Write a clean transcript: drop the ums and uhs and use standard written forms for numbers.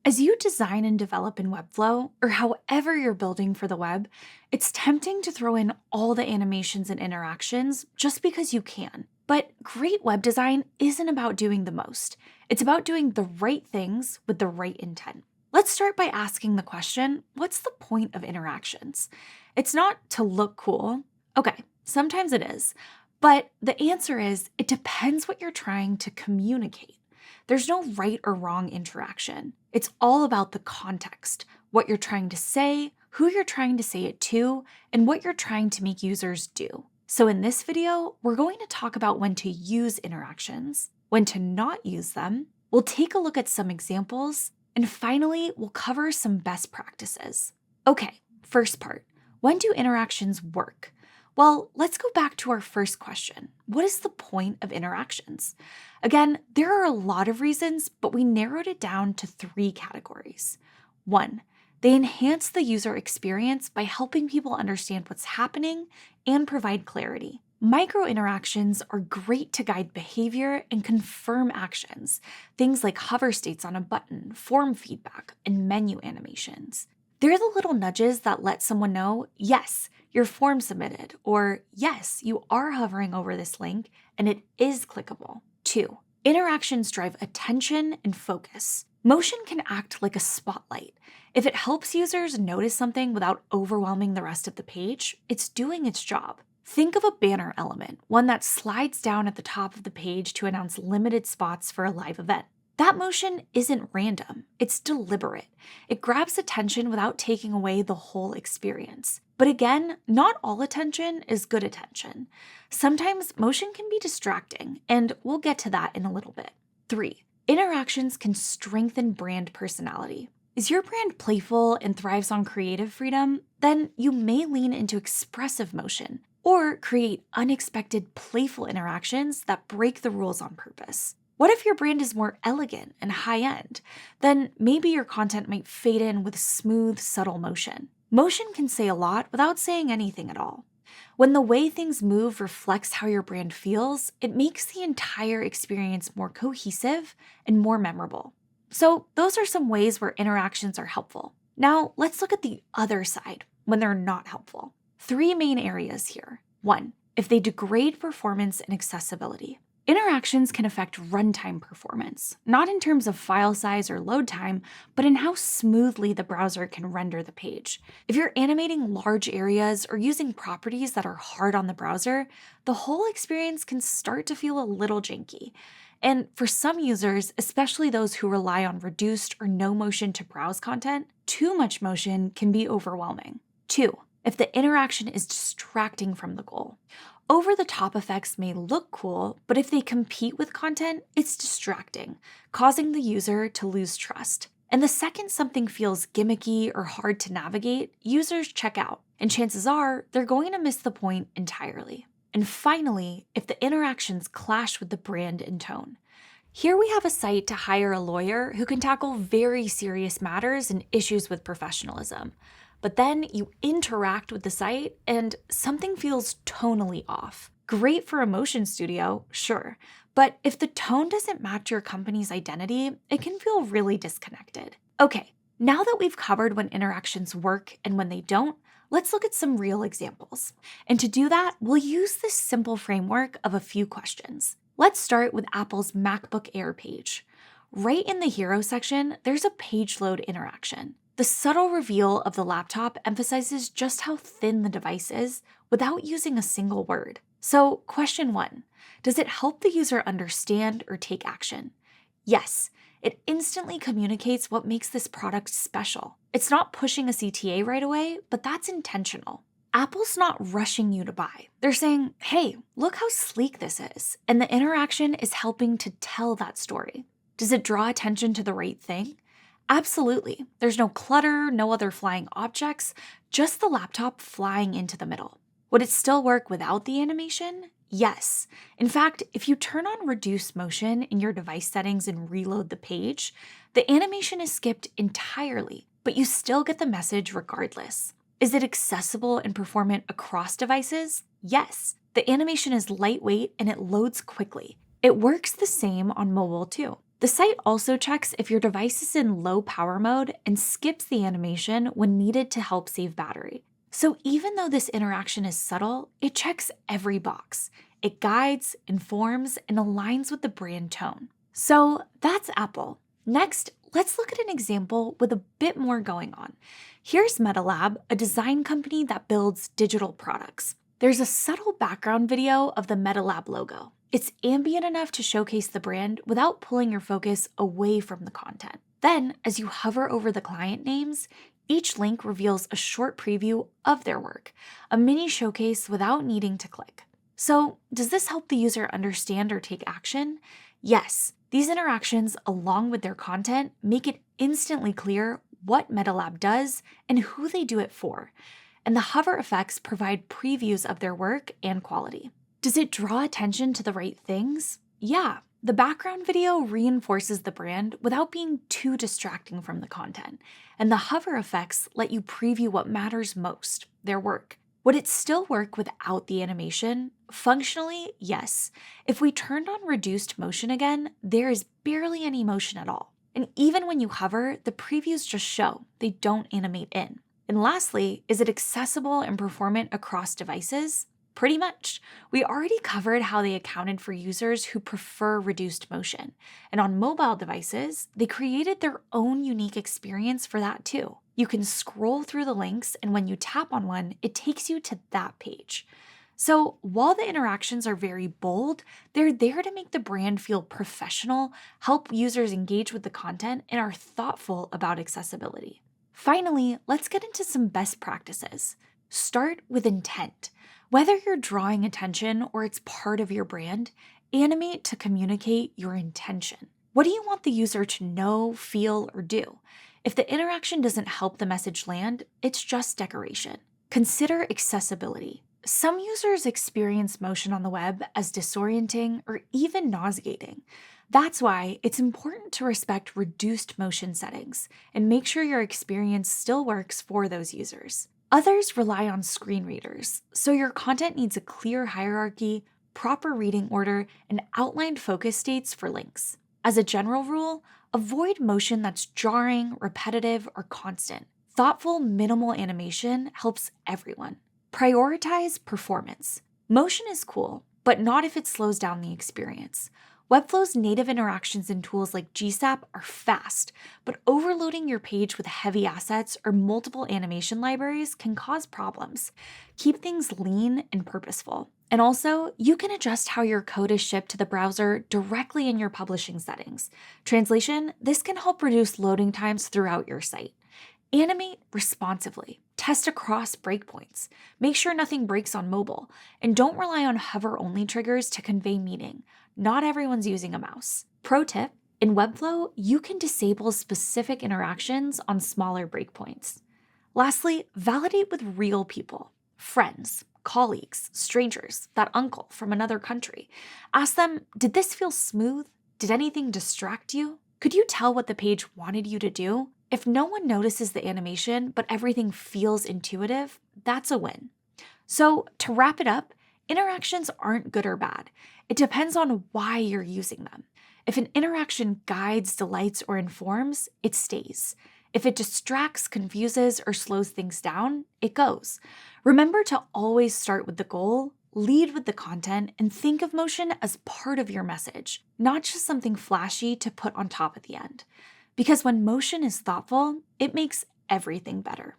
As you design and develop in Webflow, or however you're building for the web, it's tempting to throw in all the animations and interactions just because you can. But great web design isn't about doing the most. It's about doing the right things with the right intent. Let's start by asking the question, what's the point of interactions? It's not to look cool. Okay, sometimes it is. But the answer is, it depends what you're trying to communicate. There's no right or wrong interaction. It's all about the context, what you're trying to say, who you're trying to say it to, and what you're trying to make users do. So in this video, we're going to talk about when to use interactions, when to not use them. We'll take a look at some examples, and finally, we'll cover some best practices. Okay, first part, when do interactions work? Well, let's go back to our first question. What is the point of interactions? Again, there are a lot of reasons, but we narrowed it down to 3 categories. 1, they enhance the user experience by helping people understand what's happening and provide clarity. Micro interactions are great to guide behavior and confirm actions, things like hover states on a button, form feedback, and menu animations. They're the little nudges that let someone know, yes, your form submitted, or yes, you are hovering over this link and it is clickable. 2, interactions drive attention and focus. Motion can act like a spotlight. If it helps users notice something without overwhelming the rest of the page, it's doing its job. Think of a banner element, one that slides down at the top of the page to announce limited spots for a live event. That motion isn't random, it's deliberate. It grabs attention without taking away the whole experience. But again, not all attention is good attention. Sometimes motion can be distracting, and we'll get to that in a little bit. 3, interactions can strengthen brand personality. Is your brand playful and thrives on creative freedom? Then you may lean into expressive motion, or create unexpected playful interactions that break the rules on purpose. What if your brand is more elegant and high-end? Then maybe your content might fade in with smooth, subtle motion. Motion can say a lot without saying anything at all. When the way things move reflects how your brand feels, it makes the entire experience more cohesive and more memorable. So those are some ways where interactions are helpful. Now let's look at the other side, when they're not helpful. 3 main areas here. 1, if they degrade performance and accessibility. Interactions can affect runtime performance, not in terms of file size or load time, but in how smoothly the browser can render the page. If you're animating large areas or using properties that are hard on the browser, the whole experience can start to feel a little janky. And for some users, especially those who rely on reduced or no motion to browse content, too much motion can be overwhelming. 2, if the interaction is distracting from the goal. Over-the-top effects may look cool, but if they compete with content, it's distracting, causing the user to lose trust. And the second something feels gimmicky or hard to navigate, users check out, and chances are they're going to miss the point entirely. And finally, if the interactions clash with the brand and tone. Here we have a site to hire a lawyer who can tackle very serious matters and issues with professionalism. But then you interact with the site and something feels tonally off. Great for a motion studio, sure, but if the tone doesn't match your company's identity, it can feel really disconnected. Okay, now that we've covered when interactions work and when they don't, let's look at some real examples. And to do that, we'll use this simple framework of a few questions. Let's start with Apple's MacBook Air page. Right in the Hero section, there's a page load interaction. The subtle reveal of the laptop emphasizes just how thin the device is without using a single word. So, question 1, does it help the user understand or take action? Yes, it instantly communicates what makes this product special. It's not pushing a CTA right away, but that's intentional. Apple's not rushing you to buy. They're saying, hey, look how sleek this is, and the interaction is helping to tell that story. Does it draw attention to the right thing? Absolutely. There's no clutter, no other flying objects, just the laptop flying into the middle. Would it still work without the animation? Yes. In fact, if you turn on reduce motion in your device settings and reload the page, the animation is skipped entirely, but you still get the message regardless. Is it accessible and performant across devices? Yes. The animation is lightweight and it loads quickly. It works the same on mobile too. The site also checks if your device is in low power mode and skips the animation when needed to help save battery. So even though this interaction is subtle, it checks every box. It guides, informs, and aligns with the brand tone. So that's Apple. Next, let's look at an example with a bit more going on. Here's MetaLab, a design company that builds digital products. There's a subtle background video of the MetaLab logo. It's ambient enough to showcase the brand without pulling your focus away from the content. Then, as you hover over the client names, each link reveals a short preview of their work, a mini showcase without needing to click. So, does this help the user understand or take action? Yes, these interactions, along with their content, make it instantly clear what MetaLab does and who they do it for. And the hover effects provide previews of their work and quality. Does it draw attention to the right things? Yeah, the background video reinforces the brand without being too distracting from the content, and the hover effects let you preview what matters most, their work. Would it still work without the animation? Functionally, yes. If we turned on reduced motion again, there is barely any motion at all. And even when you hover, the previews just show, they don't animate in. And lastly, is it accessible and performant across devices? Pretty much. We already covered how they accounted for users who prefer reduced motion. And on mobile devices, they created their own unique experience for that too. You can scroll through the links, and when you tap on one, it takes you to that page. So while the interactions are very bold, they're there to make the brand feel professional, help users engage with the content, and are thoughtful about accessibility. Finally, let's get into some best practices. Start with intent. Whether you're drawing attention or it's part of your brand, animate to communicate your intention. What do you want the user to know, feel, or do? If the interaction doesn't help the message land, it's just decoration. Consider accessibility. Some users experience motion on the web as disorienting or even nauseating. That's why it's important to respect reduced motion settings and make sure your experience still works for those users. Others rely on screen readers, so your content needs a clear hierarchy, proper reading order, and outlined focus states for links. As a general rule, avoid motion that's jarring, repetitive, or constant. Thoughtful, minimal animation helps everyone. Prioritize performance. Motion is cool, but not if it slows down the experience. Webflow's native interactions and tools like GSAP are fast, but overloading your page with heavy assets or multiple animation libraries can cause problems. Keep things lean and purposeful. And also, you can adjust how your code is shipped to the browser directly in your publishing settings. Translation, this can help reduce loading times throughout your site. Animate responsively. Test across breakpoints. Make sure nothing breaks on mobile. And don't rely on hover-only triggers to convey meaning. Not everyone's using a mouse. Pro tip, in Webflow, you can disable specific interactions on smaller breakpoints. Lastly, validate with real people. Friends, colleagues, strangers, that uncle from another country. Ask them, did this feel smooth? Did anything distract you? Could you tell what the page wanted you to do? If no one notices the animation, but everything feels intuitive, that's a win. So to wrap it up, interactions aren't good or bad. It depends on why you're using them. If an interaction guides, delights, or informs, it stays. If it distracts, confuses, or slows things down, it goes. Remember to always start with the goal, lead with the content, and think of motion as part of your message, not just something flashy to put on top at the end. Because when motion is thoughtful, it makes everything better.